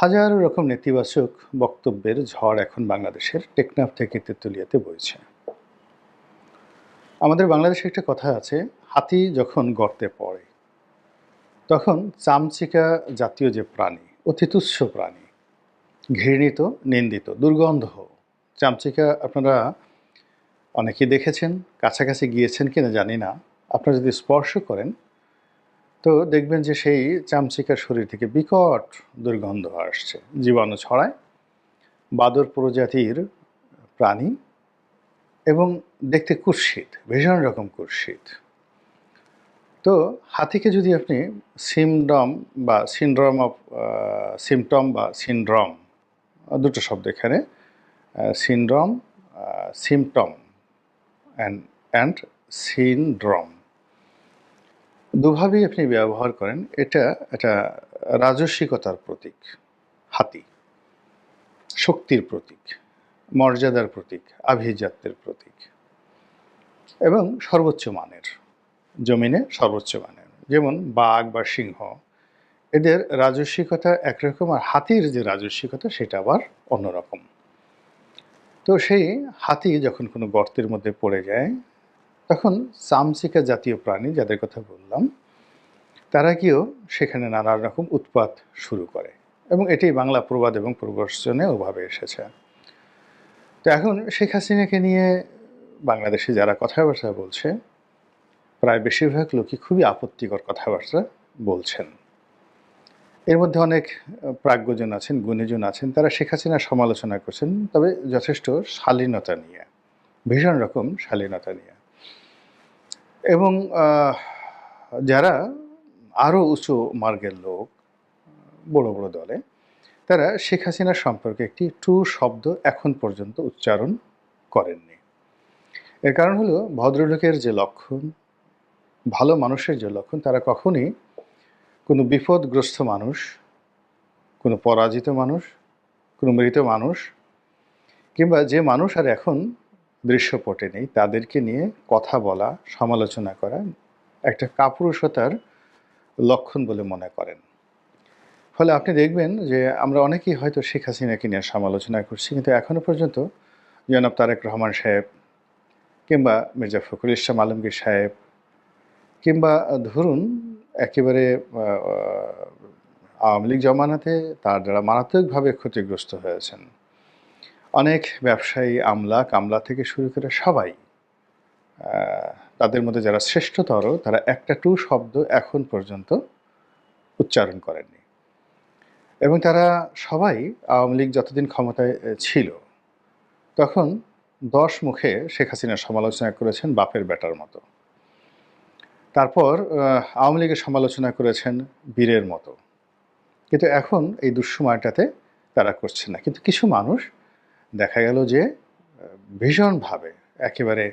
হাজারো রকম নেতিবাচক বক্তব্যের ঝড় এখন বাংলাদেশের টেকনাফ থেকে তেঁতুলিয়াতে বইছে। আমাদের বাংলাদেশে একটা কথা আছে, হাতি যখন গর্তে পড়ে তখন চামচিকা জাতীয় যে প্রাণী, অতি তুচ্ছ প্রাণী, ঘৃণিত, নিন্দিত, দুর্গন্ধ চামচিকা আপনারা অনেকেই দেখেছেন, কাছাকাছি গিয়েছেন কিনা জানি না। আপনারা যদি স্পর্শ করেন তো দেখবেন যে সেই চামচিকার শরীর থেকে বিকট দুর্গন্ধ আসছে, জীবাণু ছড়ায়, বাদর প্রজাতির প্রাণী এবং দেখতে কুৎসিত, ভীষণ রকম কুৎসিত। তো হাতিকে যদি আপনি সিমটম বা সিনড্রম, দুটো শব্দ এখানে, সিনড্রম, সিমটম অ্যান্ড সিনড্রম, দুভাবেই আপনি ব্যবহার করেন। এটা একটা রাজস্বিকতার প্রতীক। হাতি শক্তির প্রতীক, মর্যাদার প্রতীক, আভিজাত্যের প্রতীক এবং সর্বোচ্চ মানের, জমিনে সর্বোচ্চ মানের। যেমন বাঘ বা সিংহ, এদের রাজস্বিকতা একরকম, আর হাতির যে রাজস্বিকতা সেটা আবার অন্যরকম। তো সেই হাতি যখন কোনো গর্তের মধ্যে পড়ে যায় তখন চামচিকা জাতীয় প্রাণী যাদের কথা বললাম তারা গিয়েও সেখানে নানা রকম উৎপাত শুরু করে, এবং এটি বাংলা প্রবাদ এবং প্রবচনে ওভাবে এসেছে। তো এখন শেখ হাসিনাকে নিয়ে বাংলাদেশে যারা কথাবার্তা বলছে প্রায় বেশিরভাগ লোকই খুবই আপত্তিকর কথাবার্তা বলছেন। এর মধ্যে অনেক প্রাজ্ঞজন আছেন, গুণীজন আছেন, তারা শেখ হাসিনার সমালোচনা করছেন, তবে যথেষ্ট শালীনতা নিয়ে, ভীষণ রকম শালীনতা নিয়ে। এবং যারা আরও উঁচু মার্গের লোক, বড় বড় দলে, তারা শেখ হাসিনার সম্পর্কে একটি টু শব্দ এখন পর্যন্ত উচ্চারণ করেননি। এর কারণ হলো ভদ্রলোকের যে লক্ষণ, ভালো মানুষের যে লক্ষণ, তারা কখনই কোনো বিপদগ্রস্ত মানুষ, কোনো পরাজিত মানুষ, কোনো মৃত মানুষ, কিংবা যে মানুষ আর এখন দৃশ্যপটে নেই তাদেরকে নিয়ে কথা বলা, সমালোচনা করা একটা কাপুরুষতার লক্ষণ বলে মনে করেন। ফলে আপনি দেখবেন যে আমরা অনেকেই হয়তো শেখ হাসিনাকে নিয়ে সমালোচনা করছি, কিন্তু এখনও পর্যন্ত জনাব তারেক রহমান সাহেব, কিংবা মির্জা ফখরুল ইসলাম আলমগীর সাহেব, কিংবা ধরুন একেবারে আওয়ামী লীগ জমানাতে তার যারা মারাত্মকভাবে ক্ষতিগ্রস্ত হয়েছেন, অনেক ব্যবসায়ী, কামলা থেকে শুরু করে সবাই, তাদের মধ্যে যারা শ্রেষ্ঠতর, তারা একটা টু শব্দ এখন পর্যন্ত উচ্চারণ করেননি। এবং তারা সবাই আওয়ামী লীগ যতদিন ক্ষমতায় ছিল তখন 10 মুখে শেখ হাসিনার সমালোচনা করেছেন বাপের বেটার মতো। তারপর আওয়ামী লীগের সমালোচনা করেছেন বীরের মতো, কিন্তু এখন এই দুঃসময়টাতে তারা করছে না। কিন্তু কিছু মানুষ দেখা গেল যে ভীষণভাবে একেবারে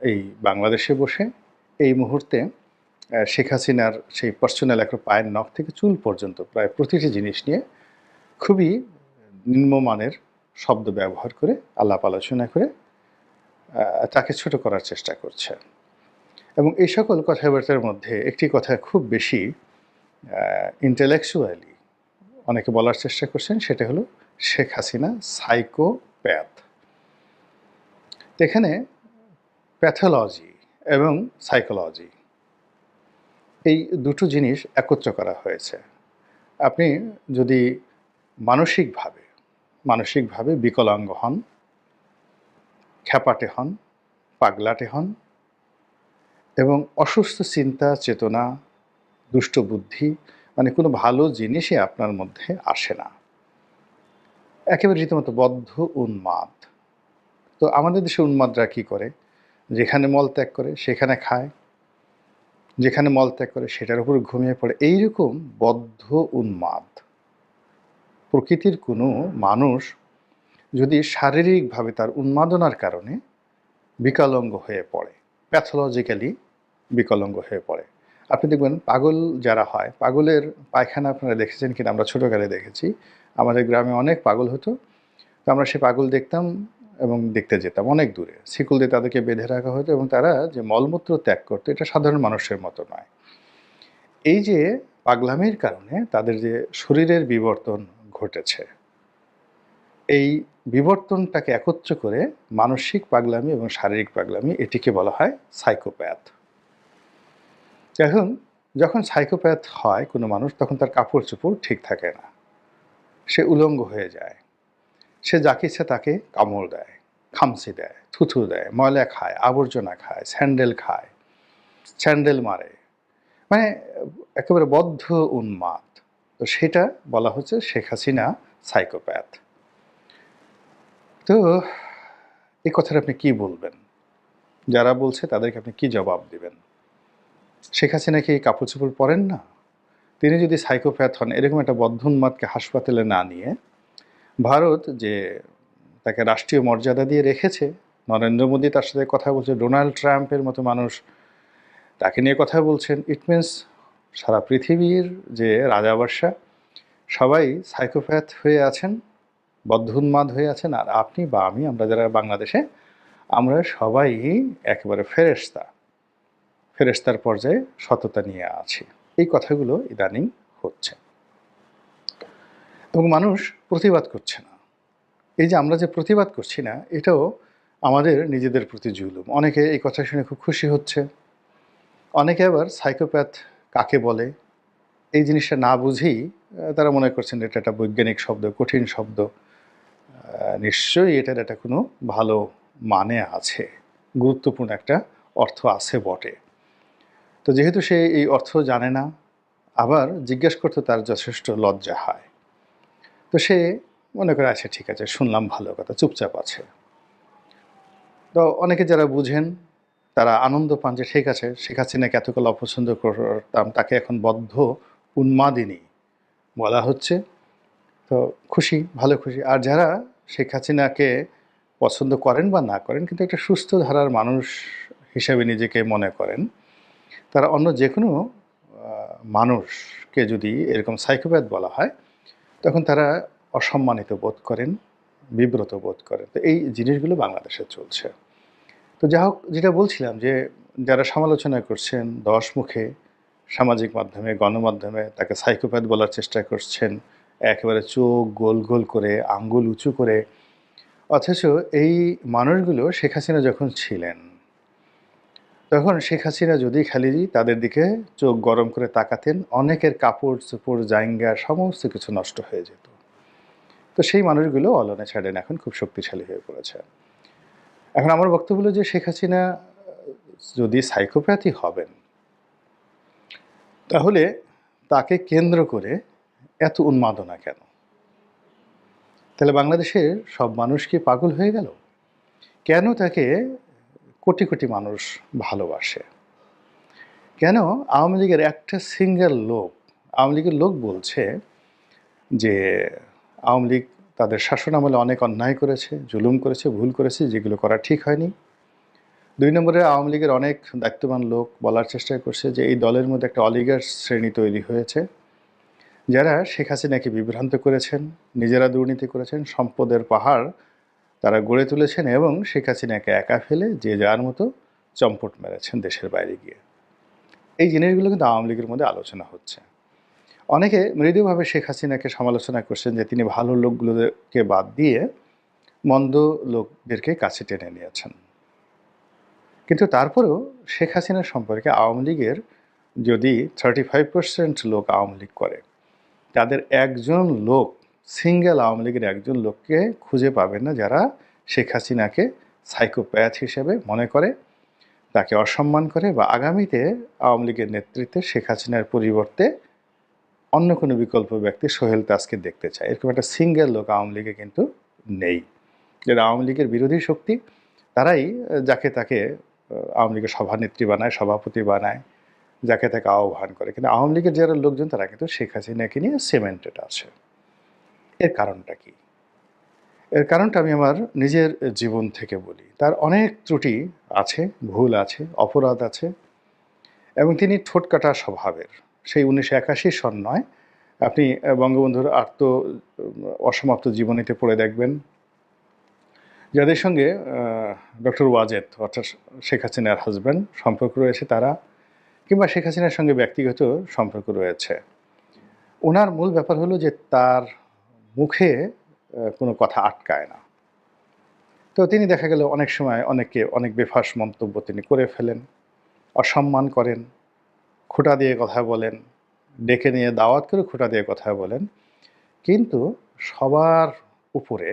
এই বাংলাদেশে বসে এই মুহূর্তে শেখ হাসিনার সেই পার্সোনাল একটা পায়ের নখ থেকে চুল পর্যন্ত প্রায় প্রতিটি জিনিস নিয়ে খুবই নিম্নমানের শব্দ ব্যবহার করে, আলাপ আলোচনা করে তাকে ছোট করার চেষ্টা করছে। এবং এই সকল কথাবার্তার মধ্যে একটি কথা খুব বেশি ইন্টেলেকচুয়ালি অনেকে বলার চেষ্টা করছেন, সেটা হলো শেখ হাসিনা সাইকোপ্যাথ। এখানে প্যাথোলজি এবং সাইকোলজি, এই দুটো জিনিস একত্র করা হয়েছে। আপনি যদি মানসিকভাবে বিকলাঙ্গ হন, খ্যাপাটে হন, পাগলাটে হন এবং অসুস্থ চিন্তা চেতনা, দুষ্ট বুদ্ধি, মানে কোনো ভালো জিনিসই আপনার মধ্যে আসে না, একেবারে রীতিমতো বদ্ধ উন্মাদ। তো আমাদের দেশে উন্মাদরা কী করে? যেখানে মল ত্যাগ করে সেখানে খায়, যেখানে মল ত্যাগ করে সেটার উপর ঘুমিয়ে পড়ে। এইরকম বদ্ধ উন্মাদ প্রকৃতির কোনো মানুষ যদি শারীরিকভাবে তার উন্মাদনার কারণে বিকলাঙ্গ হয়ে পড়ে, প্যাথোলজিক্যালি বিকলাঙ্গ হয়ে পড়ে, আপনি দেখবেন পাগল যারা হয়, পাগলের পায়খানা আপনারা দেখেছেন কিনা, আমরা ছোটোকালে দেখেছি, আমাদের গ্রামে অনেক পাগল হতো। তো আমরা সে পাগল দেখতাম এবং দেখতে যেতাম অনেক দূরে, শিকল দিয়ে তাদেরকে বেঁধে রাখা হতো এবং তারা যে মলমূত্র ত্যাগ করতো এটা সাধারণ মানুষের মতো নয়। এই যে পাগলামির কারণে তাদের যে শরীরের বিবর্তন ঘটেছে, এই বিবর্তনটাকে একত্র করে মানসিক পাগলামি এবং শারীরিক পাগলামি, এটিকে বলা হয় সাইকোপ্যাথ। এখন যখন সাইকোপ্যাথ হয় কোনো মানুষ, তখন তার কাপড় চোপড় ঠিক থাকে না, সে উলঙ্গ হয়ে যায়, সে যাকে ইচ্ছা তাকে কামড় দেয়, খামচি দেয়, থুথু দেয়, ময়লা খায়, আবর্জনা খায়, স্যান্ডেল মারে, মানে একেবারে বদ্ধ উন্মাদ। তো সেটা বলা হচ্ছে শেখ হাসিনা সাইকোপ্যাথ। তো এই কথাটা আপনি কি বলবেন? যারা বলছে তাদেরকে আপনি কি জবাব দিবেন? শেখ হাসিনা কি কাপড় চোপড় পরেন না? তিনি যদি সাইকোপ্যাথ হন, এরকম একটা বদ্ধ উন্মাদকে হাসপাতালে না নিয়ে ভারত যে তাকে রাষ্ট্রীয় মর্যাদা দিয়ে রেখেছে, নরেন্দ্র মোদী তার সাথে কথা বলছে, ডোনাল্ড ট্রাম্পের মতো মানুষ তাকে নিয়ে কথা বলছেন, ইট মিনস সারা পৃথিবীর যে রাজাবাদশা সবাই সাইকোপ্যাথ হয়ে আছেন, বদ্ধ উন্মাদ হয়ে আছেন, আর আপনি বা আমি, আমরা যারা বাংলাদেশে, আমরা সবাই একেবারে ফেরেশতার পর্যায়ে সততা নিয়ে আছি। এই কথাগুলো ইদানিং হচ্ছে এবং মানুষ প্রতিবাদ করছে না। এই যে আমরা যে প্রতিবাদ করছি না, এটাও আমাদের নিজেদের প্রতি জুলুম। অনেকে এই কথা শুনে খুব খুশি হচ্ছে, অনেকে আবার সাইকোপ্যাথ কাকে বলে এই জিনিসটা না বুঝেই তারা মনে করছেন এটা একটা বৈজ্ঞানিক শব্দ, কঠিন শব্দ, নিশ্চয়ই এটার একটা কোনো ভালো মানে আছে, গুরুত্বপূর্ণ একটা অর্থ আছে বটে। তো যেহেতু সে এই অর্থ জানে না, আবার জিজ্ঞেস করতে তার যথেষ্ট লজ্জা হয়, তো সে মনে করে আচ্ছা ঠিক আছে, শুনলাম, ভালো কথা, চুপচাপ আছে। তো অনেকে যারা বুঝেন তারা আনন্দ পান যে ঠিক আছে, শেখ হাসিনাকে এতকাল অপছন্দ করতাম, তাকে এখন বদ্ধ উন্মাদিনী বলা হচ্ছে, তো খুশি, ভালো খুশি। আর যারা শেখ হাসিনাকে পছন্দ করেন বা না করেন, কিন্তু একটা সুস্থ ধারার মানুষ হিসেবে নিজেকে মনে করেন, তারা অন্য যে কোনো মানুষকে যদি এরকম সাইকোপ্যাথ বলা হয়, তখন তারা অসম্মানিত বোধ করেন, বিব্রত বোধ করেন। তো এই জিনিসগুলো বাংলাদেশে চলছে। তো যা হোক, যেটা বলছিলাম যে যারা সমালোচনা করছেন দশ মুখে, সামাজিক মাধ্যমে, গণমাধ্যমে তাকে সাইকোপ্যাথ বলার চেষ্টা করছেন, একেবারে চোখ গোল গোল করে, আঙ্গুল উঁচু করে, অথচ এই মানুষগুলো শেখ হাসিনা যখন ছিলেন, তখন শেখ হাসিনা যদি খালি তাদের দিকে চোখ গরম করে তাকাতেন, অনেকের কাপড় চোপড় জাইঙ্গা সমস্ত কিছু নষ্ট হয়ে যেত। তো সেই মানুষগুলো অলনে ছাড়েন, এখন খুব শক্তিশালী হয়ে পড়েছে। এখন আমার বক্তব্য হলো যে শেখ হাসিনা যদি সাইকোপ্যাথই হবেন, তাহলে তাকে কেন্দ্র করে এত উন্মাদনা কেন? তাহলে বাংলাদেশের সব মানুষ কি পাগল হয়ে গেল? কেন তাকে কোটি কোটি মানুষ ভালোবাসে? কেন আওয়ামী লীগের একটা সিঙ্গেল লোক, আওয়ামী লীগের লোক বলছে যে আওয়ামী লীগ তাদের শাসনামলে অনেক অন্যায় করেছে, জুলুম করেছে, ভুল করেছে, যেগুলো করা ঠিক হয়নি। ২ নম্বরে আওয়ামী লীগের অনেক দায়িত্ববান লোক বলার চেষ্টা করছে যে এই দলের মধ্যে একটা অলিগার শ্রেণী তৈরি হয়েছে, যারা শেখ হাসিনাকে বিভ্রান্ত করেছেন, নিজেরা দুর্নীতি করেছেন, সম্পদের পাহাড় তারা গড়ে তুলেছেন এবং শেখ হাসিনাকে একা ফেলে যে যার মতো চম্পট মেরেছেন দেশের বাইরে গিয়ে। এই জিনিসগুলো কিন্তু আওয়ামী লীগের মধ্যে আলোচনা হচ্ছে। অনেকে মৃদুভাবে শেখ হাসিনাকে সমালোচনা করছেন যে তিনি ভালো লোকগুলোকে বাদ দিয়ে মন্দ লোকদেরকে কাছে টেনে নিয়েছেন। কিন্তু তারপরেও শেখ হাসিনা সম্পর্কে আওয়ামী লীগের যদি 35% লোক আওয়ামী লীগ করে, তাদের একজন লোক, সিঙ্গেল আওয়ামী লীগের একজন লোককে খুঁজে পাবেন না যারা শেখ হাসিনাকে সাইকোপ্যাথ হিসেবে মনে করে, তাকে অসম্মান করে, বা আগামীতে আওয়ামী লীগের নেতৃত্বে শেখ হাসিনার পরিবর্তে অন্য কোনো বিকল্প ব্যক্তি সোহেল তাজকে দেখতে চায়। এরকম একটা সিঙ্গেল লোক আওয়ামী লীগে কিন্তু নেই। যারা আওয়ামী লীগের বিরোধী শক্তি, তারাই যাকে তাকে আওয়ামী লীগের সভানেত্রী বানায়, সভাপতি বানায়, যাকে তাকে আহ্বান করে। কিন্তু আওয়ামী লীগের যারা লোকজন, তারা কিন্তু শেখ হাসিনাকে নিয়ে সিমেন্টেড আছে। এর কারণটা কি? এর কারণটা আমি আমার নিজের জীবন থেকে বলি। তার অনেক ত্রুটি আছে, ভুল আছে, অপরাধ আছে, এবং তিনি ঠোঁটকাটা স্বভাবের। সেই 1981 সন নয়, আপনি বঙ্গবন্ধুর অসমাপ্ত জীবনীতে পড়ে দেখবেন, যাদের সঙ্গে ডক্টর ওয়াজেদ অর্থাৎ শেখ হাসিনার হাজব্যান্ড সম্পর্ক রয়েছে, তারা কিংবা শেখ হাসিনার সঙ্গে ব্যক্তিগত সম্পর্ক রয়েছে। ওনার মূল ব্যাপার হলো যে তার মুখে কোনো কথা আটকায় না। তো তিনি দেখা গেল অনেক সময় অনেককে অনেক বেফাঁস মন্তব্য তিনি করে ফেলেন, অসম্মান করেন, খোঁটা দিয়ে কথা বলেন, ডেকে নিয়ে দাওয়াত করে খোঁটা দিয়ে কথা বলেন। কিন্তু সবার উপরে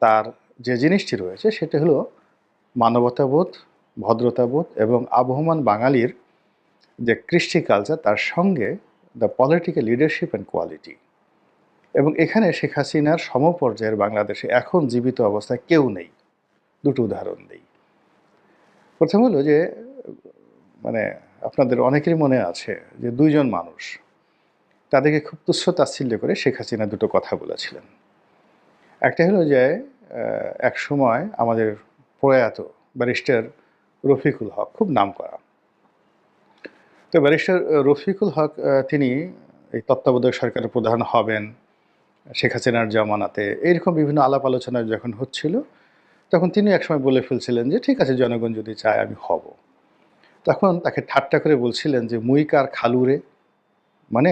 তার যে জিনিসটি রয়েছে সেটা হলো মানবতাবোধ, ভদ্রতাবোধ এবং আবহমান বাঙালির যে কৃষ্টি কালচার, তার সঙ্গে the political leadership and quality. এবং এখানে শেখ হাসিনার সমপর্যায়ের বাংলাদেশে এখন জীবিত অবস্থায় কেউ নেই। দুটো উদাহরণ দিই। প্রথম হলো যে মানে আপনাদের অনেকেরই মনে আছে যে দুইজন মানুষ তাদেরকে খুব তুচ্ছ তাচ্ছিল্য করে শেখ হাসিনা দুটো কথা বলেছিলেন। একটা হলো যে এক সময় আমাদের প্রয়াত ব্যারিস্টার রফিকুল হক, খুব নামকরা। তো ব্যারিস্টার রফিকুল হক তিনি এই তত্ত্বাবধায়ক সরকারের প্রধান হবেন শেখ হাসিনার জামানাতে, এইরকম বিভিন্ন আলাপ আলোচনা যখন হচ্ছিল, তখন তিনি একসময় বলে ফেলছিলেন যে ঠিক আছে, জনগণ যদি চায় আমি হব। তখন তাকে ঠাট্টা করে বলছিলেন যে মুই কার খালুরে, মানে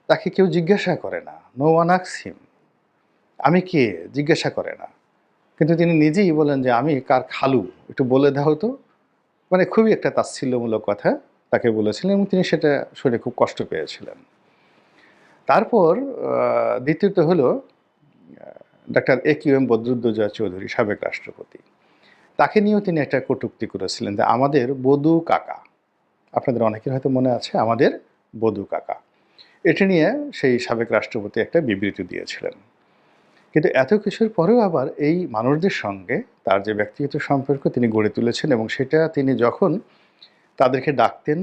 তাকে কেউ জিজ্ঞাসা করে না, নো ওয়ান আস্কস হিম, আমি কে জিজ্ঞাসা করে না। কিন্তু তিনি নিজেই বলেন যে আমি কার খালু, একটু বলে দাও তো। মানে খুবই একটা তাচ্ছিল্যমূলক কথা তাকে বলেছিলেন এবং তিনি সেটা শুনে খুব কষ্ট পেয়েছিলেন। তারপর দ্বিতীয়ত হলো ডাক্তার এ.কিউ.এম বদরুদ্দোজা চৌধুরী, সাবেক রাষ্ট্রপতি। তাকে নিয়েও তিনি একটা কটূক্তি করেছিলেন যে আমাদের বধূ কাকা, আপনাদের অনেকের হয়তো মনে আছে আমাদের বধূ কাকা, এটি নিয়ে সেই সাবেক রাষ্ট্রপতি একটা বিবৃতি দিয়েছিলেন। কিন্তু এত কিছুর পরেও আবার এই মানুষদের সঙ্গে তার যে ব্যক্তিগত সম্পর্ক তিনি গড়ে তুলেছেন এবং সেটা তিনি যখন তাদেরকে ডাকতেন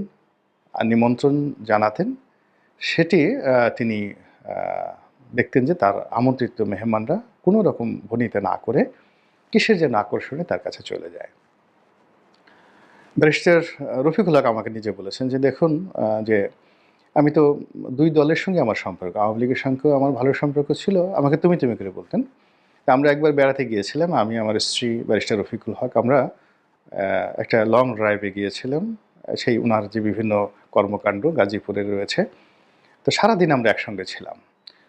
আর নিমন্ত্রণ জানাতেন, সেটি তিনি দেখতেন যে তার আমন্ত্রিত মেহমানরা কোনো রকম ভনিতা না করে কিসের যেন আকর্ষণে তার কাছে চলে যায়। ব্যারিস্টার রফিকুল হক আমাকে নিজে বলেছেন যে দেখুন, যে আমি তো দুই দলের সঙ্গে আমার সম্পর্ক, আওয়ামী লীগের সঙ্গেও আমার ভালো সম্পর্ক ছিল, আমাকে তুমি তুমি করে বলতেন। তা আমরা একবার বেড়াতে গিয়েছিলাম, আমি আমার স্ত্রী ব্যারিস্টার রফিকুল হক, আমরা একটা লং ড্রাইভে গিয়েছিলাম। সেই ওনার যে বিভিন্ন কর্মকাণ্ড গাজীপুরে রয়েছে, তো সারাদিন আমরা একসঙ্গে ছিলাম।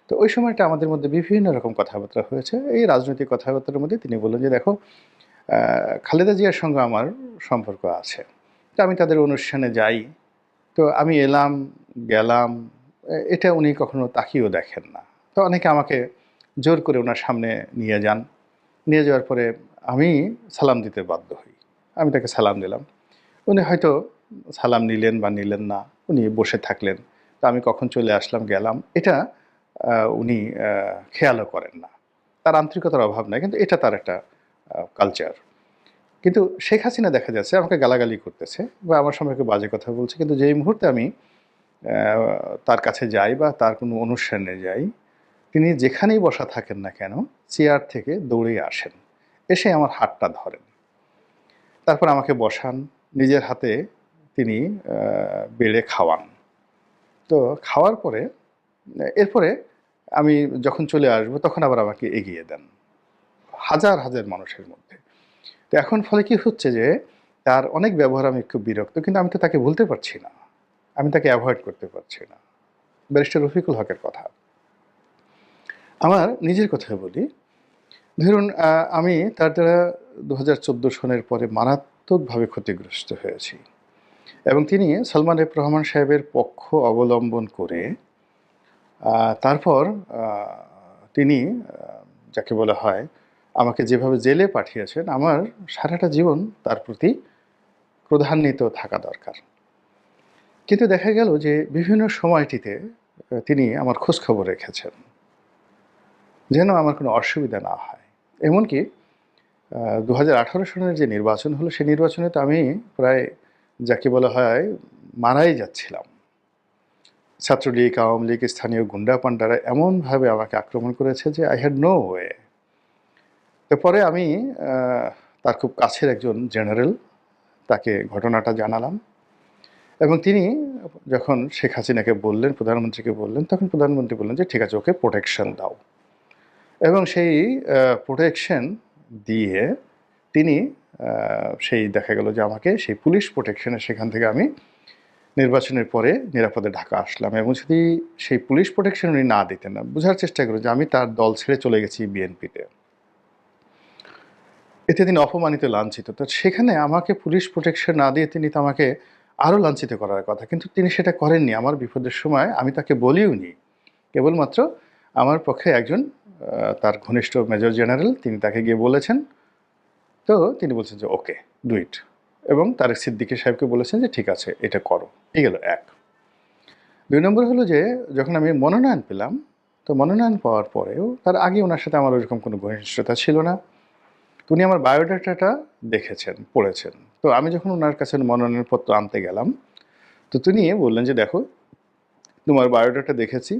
তো ওই সময়টা আমাদের মধ্যে বিভিন্ন রকম কথাবার্তা হয়েছে। এই রাজনৈতিক কথাবার্তার মধ্যে তিনি বললেন যে দেখো, খালেদা জিয়ার সঙ্গে আমার সম্পর্ক আছে, তো আমি তাদের অনুষ্ঠানে যাই, তো আমি এলাম গেলাম, এটা উনি কখনো তাকিয়েও দেখেন না। তো অনেকে আমাকে জোর করে ওনার সামনে নিয়ে যান, নিয়ে যাওয়ার পরে আমি সালাম দিতে বাধ্য হই। আমি তাকে সালাম দিলাম, উনি হয়তো সালাম নিলেন বা নিলেন না, উনি বসে থাকলেন। তো আমি কখন চলে আসলাম গেলাম, এটা উনি খেয়ালও করেন না। তার আন্তরিকতার অভাব নাই, কিন্তু এটা তার একটা কালচার। কিন্তু শেখ হাসিনা দেখা যাচ্ছে আমাকে গালাগালি করতেছে বা আমার সম্পর্কে বাজে কথা বলছে, কিন্তু যেই মুহূর্তে আমি তার কাছে যাই বা তার কোনো অনুষ্ঠানে যাই, তিনি যেখানেই বসা থাকেন না কেন চেয়ার থেকে দৌড়ে আসেন, এসে আমার হাতটা ধরেন, তারপর আমাকে বসান, নিজের হাতে তিনি বেড়ে খাওয়ান। তো খাওয়ার পরে এরপরে আমি যখন চলে আসবো তখন আবার আমাকে এগিয়ে দেন হাজার হাজার মানুষের মধ্যে। তো এখন ফলে কি হচ্ছে যে তার অনেক ব্যবহার আমি খুব বিরক্ত, কিন্তু আমি তো তাকে ভুলতে পারছি না, আমি তাকে অ্যাভয়েড করতে পারছি না। ব্যারিস্টার রফিকুল হকের কথা, আমার নিজের কথা বলি। ধরুন আমি তার দ্বারা 2014 সনের পরে মারাত্মকভাবে ক্ষতিগ্রস্ত হয়েছি এবং তিনি সালমান এফ রহমান সাহেবের পক্ষ অবলম্বন করে তারপর তিনি যাকে বলা হয় আমাকে যেভাবে জেলে পাঠিয়েছেন, আমার সারাটা জীবন তার প্রতি ক্রোধান্বিত থাকা দরকার। কিন্তু দেখা গেল যে বিভিন্ন সময়টিতে তিনি আমার খোঁজখবর রেখেছেন যেন আমার কোনো অসুবিধা না হয়। এমনকি 2018 সনের যে নির্বাচন হলো, সেই নির্বাচনে তো আমি প্রায় যাকে বলা হয় মারাই যাচ্ছিলাম। ছাত্রলীগ, আওয়ামী লীগ, স্থানীয় গুন্ডা পান্ডারা এমনভাবে আমাকে আক্রমণ করেছে যে আই হ্যাড নো ওয়ে। এরপরে আমি তার খুব কাছের একজন জেনারেল, তাকে ঘটনাটা জানালাম এবং তিনি যখন শেখ হাসিনাকে বললেন, প্রধানমন্ত্রীকে বললেন, তখন প্রধানমন্ত্রী বললেন যে ঠিক আছে, ওকে প্রোটেকশন দাও। এবং সেই প্রোটেকশন দিয়ে তিনি সেই দেখা গেল যে আমাকে সেই পুলিশ প্রোটেকশনে সেখান থেকে আমি নির্বাচনের পরে নিরাপদে ঢাকা আসলাম, এবং যদি সেই পুলিশ প্রোটেকশন উনি না দিতেন, না বোঝার চেষ্টা করি যে আমি তার দল ছেড়ে চলে গেছি বিএনপিতে, এতে তিনি অপমানিত, লাঞ্ছিত। তো সেখানে আমাকে পুলিশ প্রোটেকশন না দিয়ে তিনি তো আমাকে আরও লাঞ্ছিত করার কথা, কিন্তু তিনি সেটা করেননি। আমার বিপদের সময় আমি তাকে বলিওনি, কেবলমাত্র আমার পক্ষে একজন তার ঘনিষ্ঠ মেজর জেনারেল, তিনি তাকে গিয়ে বলেছেন। তো তিনি বলছেন যে ওকে, ডু ইট, এবং তারেক সিদ্দিকী সাহেবকে বলেছেন যে ঠিক আছে, এটা করো। এই গেল এক। ২ নম্বর হলো যে যখন আমি মনোনয়ন পেলাম, তো মনোনয়ন পাওয়ার পরেও তার আগে ওনার সাথে আমার ওইরকম কোনো ঘনিষ্ঠতা ছিল না। উনি আমার বায়োডাটাটা দেখেছেন, পড়েছেন। তো আমি যখন ওনার কাছে মনোনয়নপত্র আনতে গেলাম, তো তিনি বললেন যে দেখো, তোমার বায়োডাটা দেখেছি,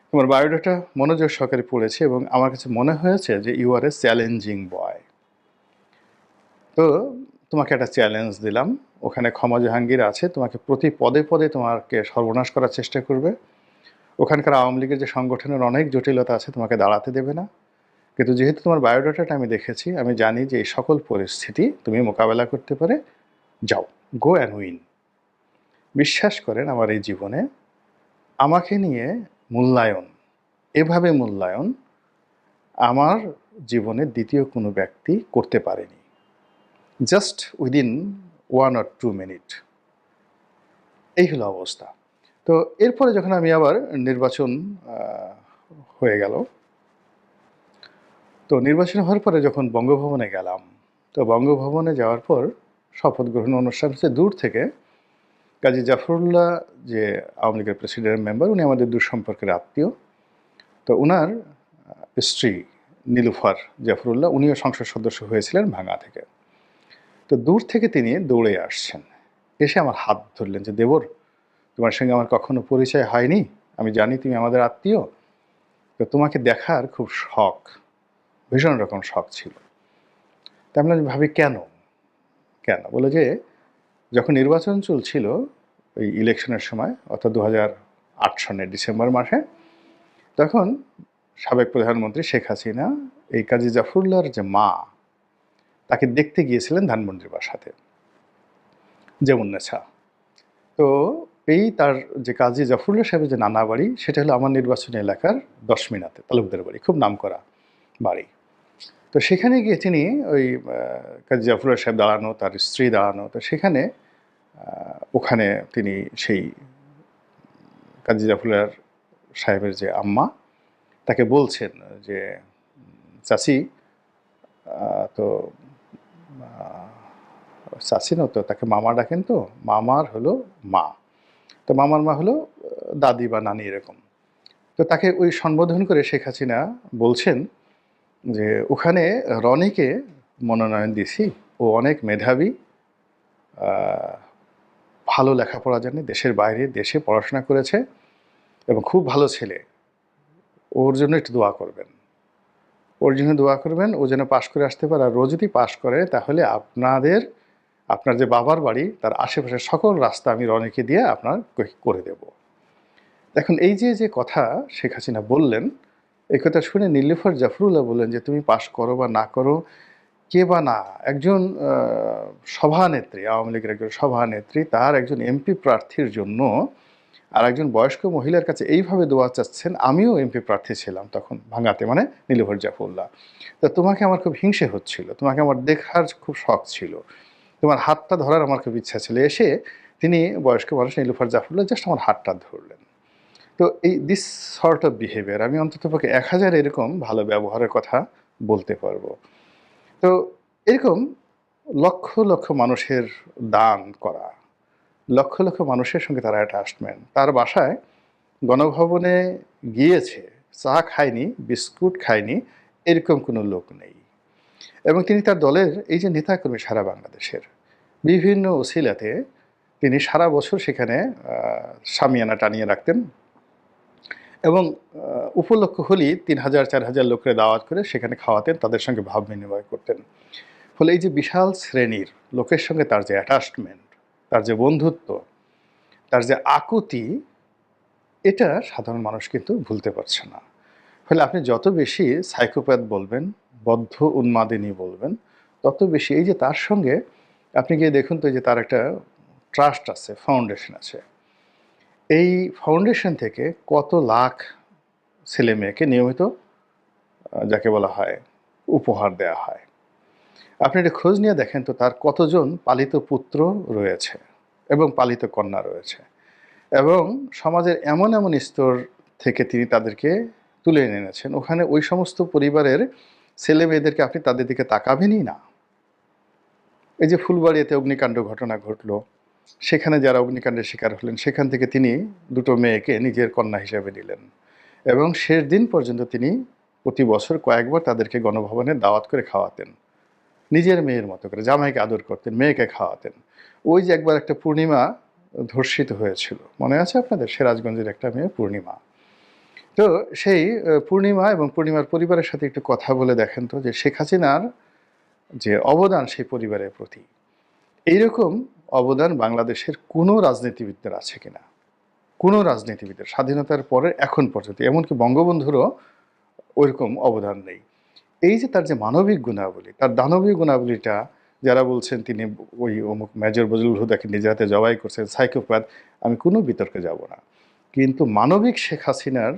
তোমার বায়োডাটা মনোযোগ সহকারে পড়েছি, এবং আমার কাছে মনে হয়েছে যে ইউ আর এ চ্যালেঞ্জিং বয়। তো তোমাকে একটা চ্যালেঞ্জ দিলাম, ওখানে ক্ষমা জাহাঙ্গীর আছে, তোমাকে প্রতি পদে পদে তোমাকে সর্বনাশ করার চেষ্টা করবে। ওখানকার আওয়ামী লীগের যে সংগঠনের অনেক জটিলতা আছে, তোমাকে দাঁড়াতে দেবে না। কিন্তু যেহেতু তোমার বায়োডাটাটা আমি দেখেছি, আমি জানি যে এই সকল পরিস্থিতি তুমি মোকাবেলা করতে পারে, যাও, গো অ্যান্ড উইন। বিশ্বাস করেন, আমার এই জীবনে আমাকে নিয়ে মূল্যায়ন, এভাবে মূল্যায়ন আমার জীবনে দ্বিতীয় কোনো ব্যক্তি করতে পারেনি। জাস্ট উইদিন 1 or 2 মিনিট, এই হলো অবস্থা। তো এরপরে যখন আমি আবার নির্বাচন হয়ে গেল, তো নির্বাচন হওয়ার পরে যখন বঙ্গভবনে গেলাম, তো বঙ্গভবনে যাওয়ার পর শপথ গ্রহণ অনুষ্ঠান হচ্ছে দূর থেকে। কাজী জাফরুল্লাহ, যে আওয়ামী লীগের প্রেসিডেন্ট মেম্বার, উনি আমাদের দূর সম্পর্কের আত্মীয়। তো ওনার স্ত্রী নীলুফার জাফরুল্লাহ, উনিও সংসদ সদস্য হয়েছিলেন ভাঙা থেকে। তো দূর থেকে তিনি দৌড়ে আসছেন, এসে আমার হাত ধরলেন যে দেবর, তোমার সঙ্গে আমার কখনো পরিচয় হয়নি, আমি জানি তুমি আমাদের আত্মীয়, তো তোমাকে দেখার খুব শখ, ভীষণ রকম শখ ছিল। তা আমি ভাবি কেন কেন বলে যে যখন নির্বাচন চলছিল ওই ইলেকশনের সময়, অর্থাৎ 2008 সনের ডিসেম্বর মাসে, তখন সাবেক প্রধানমন্ত্রী শেখ হাসিনা এই কাজী জাফরুল্লাহর যে মা, তাকে দেখতে গিয়েছিলেন ধানমন্ডির বাসাতে, যেমুন্নেছা। তো এই তার যে কাজী জাফরুল্লাহ সাহেবের যে নানা বাড়ি, সেটা হলো আমার নির্বাচনী এলাকার 10 মিনাতে তালুকদার বাড়ি, খুব নামকরা বাড়ি। তো সেখানে গিয়ে তিনি ওই কাজী জাফরুল্লাহ সাহেব দাঁড়ানো, তার স্ত্রী দাঁড়ানো, তো সেখানে ওখানে তিনি সেই কাজী জাফরুল্লাহ সাহেবের যে আম্মা, তাকে বলছেন যে চাচি, তো চাচি না, তো তাকে মামা ডাকেন, তো মামার হলো মা, তো মামার মা হলো দাদি বা নানি এরকম। তো তাকে ওই সম্বোধন করে শেখ হাসিনা বলছেন যে ওখানে রনিকে মনোনয়ন দিছি, ও অনেক মেধাবী, ভালো লেখাপড়া জানে, দেশের বাইরে দেশে পড়াশোনা করেছে, এবং খুব ভালো ছেলে, ওর জন্য একটু দোয়া করবেন, ওর জন্য দোয়া করবেন, ও যেন পাশ করে আসতে পারে। আর ও যদি পাশ করে, তাহলে আপনার যে বাবার বাড়ি, তার আশেপাশের সকল রাস্তা আমি রনিকে দিয়ে আপনার করে দেব। এখন এই যে কথা শেখ হাসিনা বললেন, এই কথা শুনে নীলুফার জাফরুল্লাহ বললেন যে তুমি পাশ করো বা না করো, কে বা না, একজন সভানেত্রী, আওয়ামী লীগের একজন সভানেত্রী, তার একজন এমপি প্রার্থীর জন্য আর একজন বয়স্ক মহিলার কাছে এইভাবে দোয়া চাচ্ছেন। আমিও এমপি প্রার্থী ছিলাম তখন ভাঙাতে, মানে নীলুফার জাফরুল্লাহ। তো তোমাকে আমার খুব হিংসে হচ্ছিল, তোমাকে আমার দেখার খুব শখ ছিল, তোমার হাতটা ধরার আমার খুব ইচ্ছা ছিল। এসে তিনি, বয়স্ক মানুষ নীলুফার জাফরুল্লাহ, জাস্ট আমার হাতটা ধরলেন। তো এই দিস সর্ট অফ বিহেভিয়ার, আমি অন্ততপক্ষে 1000 এরকম ভালো ব্যবহারের কথা বলতে পারবো। তো এরকম লক্ষ লক্ষ মানুষের দান করা, লক্ষ লক্ষ মানুষের সঙ্গে তারা অ্যাটাচমেন্ট, তার বাসায় গণভবনে গিয়েছে, চা খায়নি, বিস্কুট খায়নি, এরকম কোনো লোক নেই। এবং তিনি তার দলের এই যে নেতাকর্মী সারা বাংলাদেশের বিভিন্ন ওসিলাতে তিনি সারা বছর সেখানে শামিয়ানা টানিয়ে রাখতেন, এবং উপলক্ষ হলেই 3000-4000 লোকের দাওয়াত করে সেখানে খাওয়াতেন, তাদের সঙ্গে ভাব বিনিময় করতেন। ফলে এই যে বিশাল শ্রেণীর লোকের সঙ্গে তার যে অ্যাটাচমেন্ট, তার যে বন্ধুত্ব, তার যে আকুতি, এটা সাধারণ মানুষ কিন্তু ভুলতে পারছে না। ফলে আপনি যত বেশি সাইকোপ্যাথ বলবেন, বদ্ধ উন্মাদিনী বলবেন, তত বেশি এই যে তার সঙ্গে আপনি গিয়ে দেখুন তো, এই যে তার একটা ট্রাস্ট আছে, ফাউন্ডেশন আছে। এই ফাউন্ডেশন থেকে কত লাখ ছেলে মেয়েকে নিয়মিত যাকে বলা হয় উপহার দেওয়া হয়। আপনি এটা খোঁজ নিয়ে দেখেন তো তার কতজন পালিত পুত্র রয়েছে এবং পালিত কন্যা রয়েছে, এবং সমাজের এমন এমন স্তর থেকে তিনি তাদেরকে তুলে এনেছেন, ওখানে ওই সমস্ত পরিবারের ছেলে মেয়েদেরকে আপনি তাদের দিকে তাকাবেনই না। এই যে ফুলবাড়িয়াতে অগ্নিকাণ্ড ঘটনা ঘটলো, সেখানে যারা অগ্নিকাণ্ডের শিকার হলেন, সেখান থেকে তিনি দুটো মেয়েকে নিজের কন্যা হিসেবে নিলেন, এবং শেষ দিন পর্যন্ত তিনি প্রতি বছর কয়েকবার তাদেরকে গণভবনে দাওয়াত করে খাওয়াতেন, নিজের মেয়ের মতো করে। জামাইকে আদর করতেন, মেয়েকে খাওয়াতেন। ওই যে একবার একটা পূর্ণিমা ধর্ষিত হয়েছিল, মনে আছে আপনাদের? সিরাজগঞ্জের একটা মেয়ে পূর্ণিমা। তো সেই পূর্ণিমা এবং পূর্ণিমার পরিবারের সাথে একটু কথা বলে দেখেন তো যে শেখ হাসিনার যে অবদান সেই পরিবারের প্রতি, এইরকম অবদান বাংলাদেশের কোনো রাজনীতিবিদদের আছে কিনা? কোনো রাজনীতিবিদের স্বাধীনতার পরে এখন পর্যন্ত, এমনকি বঙ্গবন্ধুরও ওইরকম অবদান নেই। এই যে তার যে মানবিক গুণাবলী, তার দানবীয় গুণাবলীটা, যারা বলছেন তিনি ওই অমুক মেজর বজলুল হুদাকে নিজের হাতে জবাই করছেন, সাইকোপ্যাথ, আমি কোনো বিতর্কে যাব না। কিন্তু মানবিক শেখ হাসিনার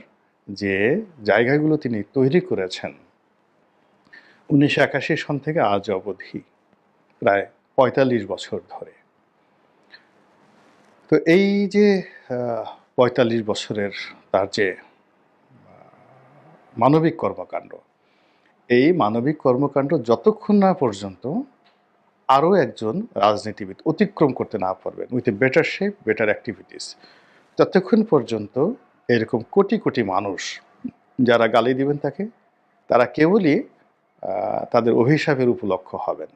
যে জায়গাগুলো তিনি তৈরি করেছেন 1981 সন থেকে আজ অবধি, প্রায় 45 বছর ধরে। তো এই যে 45 বছরের তার যে মানবিক কর্মকাণ্ড, এই মানবিক কর্মকাণ্ড যতক্ষণ না পর্যন্ত আরও একজন রাজনীতিবিদ অতিক্রম করতে না পারবেন with a better shape, better activities, ততক্ষণ পর্যন্ত এরকম কোটি কোটি মানুষ যারা গালি দিবেন তাকে, তারা কেবলই তাদের অভিশাপের উপলক্ষ হবেন।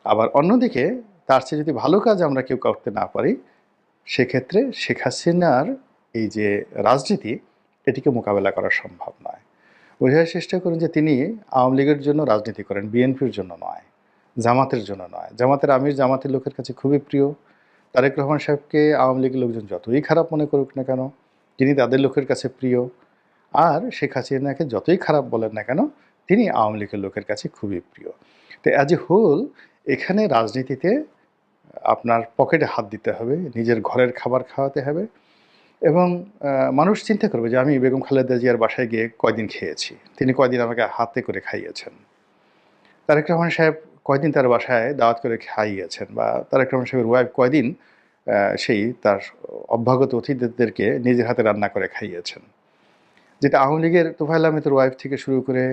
আবার অন্যদিকে তার চেয়ে যদি ভালো কাজ আমরা কেউ করতে না পারি, সেক্ষেত্রে শেখ হাসিনার এই যে রাজনীতি, এটিকে মোকাবেলা করা সম্ভব নয়। বোঝার চেষ্টা করুন যে তিনি আওয়ামী লীগের জন্য রাজনীতি করেন, বিএনপির জন্য নয়, জামাতের জন্য নয়। জামাতের আমির জামাতের লোকের কাছে খুবই প্রিয়। তারেক রহমান সাহেবকে আওয়ামী লীগের লোকজন যতই খারাপ মনে করুক না কেন, তিনি তাদের লোকের কাছে প্রিয়। আর শেখ হাসিনাকে যতই খারাপ বলেন না কেন, তিনি আওয়ামী লীগের লোকের কাছে খুবই প্রিয়। তো অ্যাজ এ হোল এখানে রাজনীতিতে আপনার পকেটে হাত দিতে হবে, নিজের ঘরের খাবার খাওয়াতে হবে, এবং মানুষ চিন্তা করবে যে আমি বেগম খালেদা জিয়ার বাসায় গিয়ে কয়দিন খেয়েছি, তিনি কয়দিন আমাকে হাতে করে খাইয়েছেন, তারেক রহমান সাহেব কয়দিন তার বাসায় দাওয়াত করে খাইয়েছেন, বা তারেক রহমান সাহেবের ওয়াইফ কয়দিন সেই তার অভ্যাগত অতিথিদেরকে নিজের হাতে রান্না করে খাইয়েছেন। যেটা আওয়ামী লীগের তোফায়েল আহমেদের ওয়াইফ থেকে শুরু করে,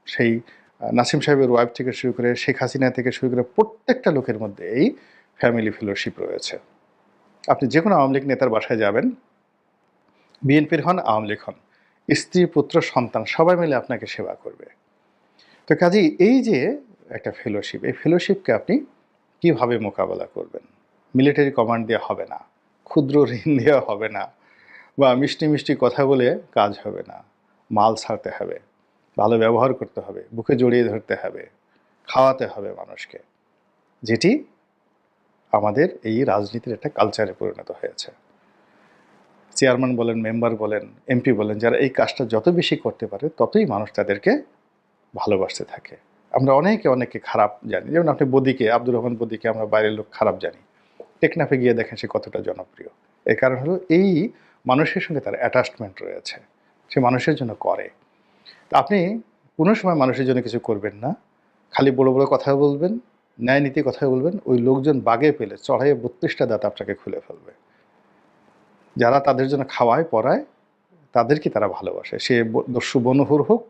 সেই নাসিম সাহেবের ওয়াইফ থেকে শুরু করে, শেখ হাসিনা থেকে শুরু করে প্রত্যেকটা লোকের মধ্যে এই ফ্যামিলি ফেলোশিপ রয়েছে। আপনি যে কোনো আওয়ামী লীগ নেতার বাসায় যাবেন, বিএনপির হন, আওয়ামী লীগ হন, স্ত্রী, পুত্র, সন্তান সবাই মিলে আপনাকে সেবা করবে। তো কাজেই এই যে একটা ফেলোশিপ, এই ফেলোশিপকে আপনি কিভাবে মোকাবেলা করবেন? মিলিটারি কমান্ড দেওয়া হবে না, ক্ষুদ্র ঋণ দেওয়া হবে না, বা মিষ্টি মিষ্টি কথা বলে কাজ হবে না। মাল ছাড়তে হবে, ভালো ব্যবহার করতে হবে, বুকে জড়িয়ে ধরতে হবে, খাওয়াতে হবে মানুষকে, যেটি আমাদের এই রাজনীতির একটা কালচারে পরিণত হয়েছে। চেয়ারম্যান বলেন, মেম্বার বলেন, এমপি বলেন, যারা এই কাজটা যত বেশি করতে পারে ততই মানুষ তাদেরকে ভালোবাসতে থাকে। আমরা অনেকে খারাপ জানি, যেমন আপনি বদিকে, আব্দুর রহমান বদিকে আমরা বাইরের লোক খারাপ জানি, টেকনাফে গিয়ে দেখেন সে কতটা জনপ্রিয়। এর কারণ হলো এই মানুষের সঙ্গে তার অ্যাটাচমেন্ট রয়েছে, সে মানুষের জন্য করে। তা আপনি কোনো সময় মানুষের জন্য কিছু করবেন না, খালি বড় বড় কথা বলবেন, ন্যায় নীতি কথা বলবেন, ওই লোকজন বাগে পেলে চড়াইয়ে 32টা দাঁত আপনাকে খুলে ফেলবে। যারা তাদের জন্য খাওয়ায় পরায়, তাদেরকে তারা ভালোবাসে, সে দস্যু বনহুর হোক